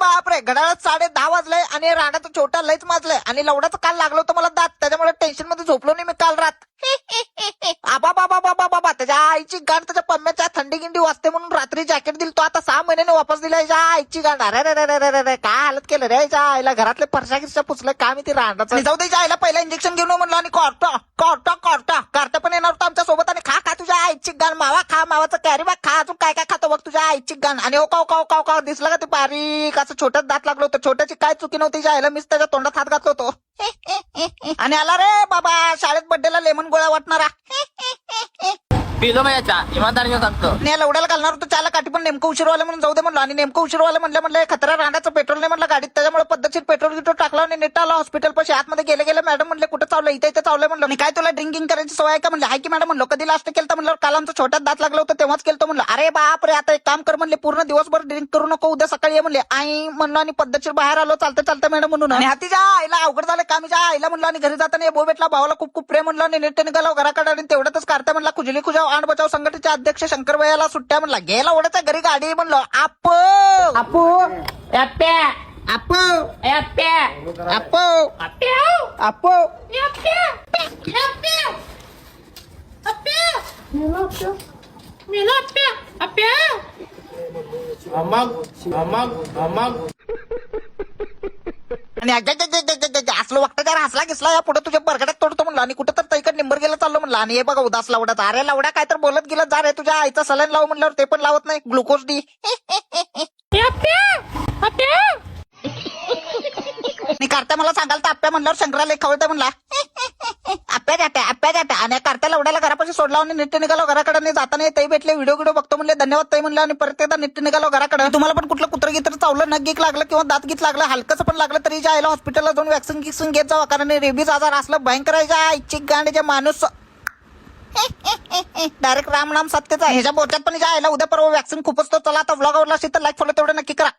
बापरे, घड्याळात 10:30 वाजले आणि राणाचं छोटा लयच माजलंय आणि लवडाचं काल लागलं होतं मला दात, त्याच्यामुळे टेन्शन मध्ये झोपलो नाही मी काल रात. आबा बाबा बाबा बाबा, त्याच्या आईची गांड, त्याच्या पम्म्याच्या थंडी गिंडी वाजते म्हणून रात्री जॅकेट दिल तो, आता 6 महिन्याने वापस दिला. याच्या आईची गांड. अरे रे रे रे रे, काय हालत केलं रे याच्या आईला. घरातले फरशा गिरशा पुसलं काय मी ती रांडाचं. जाऊ द्यायच्या आईला पहिला इंजेक्शन घेऊन म्हणलं आणि कार्ट पण येणार होता आमच्या सोबत. आणि खा तुझ्या आईची गाण, मावा खा, मावाचं कॅरी बॅग खा, अजून काय काय खातो बघ तुझ्या आईची गाण. आणि ओ काव दिसलं का ते बारीक असं छोट्यात दात लागलो होतं. छोट्याची काय चुकी नव्हती आईला, मीच त्याच्या तोंडात हात घातलो होतो. आणि आला रे बाबा शाळेत बड्डेला लेमन गोळा वाटणारा. पिलो माझ्या चहा इमानदारीने सांगतो. नाही लवड्याला घालणार होतो चहाला काठी, पण नेमकं उशीरवाला म्हणून जाऊ दे म्हणलं. आणि नेमकं उशीरवाला म्हणलं खतरा राहण्याचं पेट्रोल नाही म्हणलं गाडीत, त्याच्यामुळे पद्धतशीर पेट्रोल गिट्रोल टाकला आणि नेट आला हॉस्पिटल पाशी. आतमध्ये गेले मॅडम म्हणले कुठं चावलं, इथे चावलंय म्हणलं. आणि काय तुला ड्रिंकिंग करायची सवय आहे का म्हणलं. हाय की मॅडम म्हणलं. कधी लास्ट केलं म्हणलं, काल आमचं छोट्यात दात लागलं होतं तेव्हाच केलं म्हणलं. अरे बाप रे, आता एक काम कर म्हणले, पूर्ण दिवसभर ड्रिंक करू नको, उद्या सकाळी ये म्हणले. आई म्हणलं आणि पद्धतशीर बाहेर आलो चालतं मॅडम म्हणून. आणि हातीच्या आईला अवघड झालं कामीच्या आईला म्हणलं. आणि घरी जाताना बो भेटला, भावाला खूप प्रेम म्हणलं. आणि नेट निघालो घराकडे आणि तेवढ्यातच काढता म्हणला खुजली खुजाव आण बचाव संघटनेचे अध्यक्ष शंकरभैयाला सुट्ट्या म्हणला. गेला ओढ्याच्या घरी गाडी म्हणलं. आपो अप्प्या आपो अप्प्या आपो अप्प्या आपो अप्प्या अप्प्या अप्प्या मेला अप्प्या अप्प्या अमग आणि असलं वाटतं जरा हसला घेसला या पुढे तुझ्या बरगड्यात तोडतो म्हणलं. आणि कुठं तर तैकड निंबर गेला चाललो म्हणलं. आणि हे बघा उदास लावडाचा. अरे लावडा काय तर बोलत गेला, जा रे तुझ्या आईचा सलाईन लाव म्हणल्यावर ते पण लावत नाही, ग्लुकोज डी. आणि कार्त्या मला सांगाल तर आप्या म्हणल्यावर शंकराला खावता म्हणला. आप्या जात्या आणि कार्त्या लवड्याला घरापाशी सोडला आणि निट्ट निघालो घराकडे. जाताना ते भेटले, व्हिडिओ बघतो म्हणले, धन्यवाद ताई म्हणलं. आणि परत एकदा निट्ट निघालो घराकडे. तुम्हाला पण कुठलं कुत्र गीत चावलं, नख गीक लागलं किंवा दात गीत लागलं, हलकंच पण लागलं तरी जायला हॉस्पिटलला जाऊन वॅक्सिन घेत जावा, कारण रेबीज आजार असलं भयंकर आहे. इच्छिक गांडीचे माणूस डायरेक्ट राम नाम सत्यचा ह्याच्या बोट्यात पण जायला. उद्या परवा वॅक्सिन खूपच तो. चला आता व्लॉग आवडला असेल तर लाईक फॉलो तेवढं नक्की करा.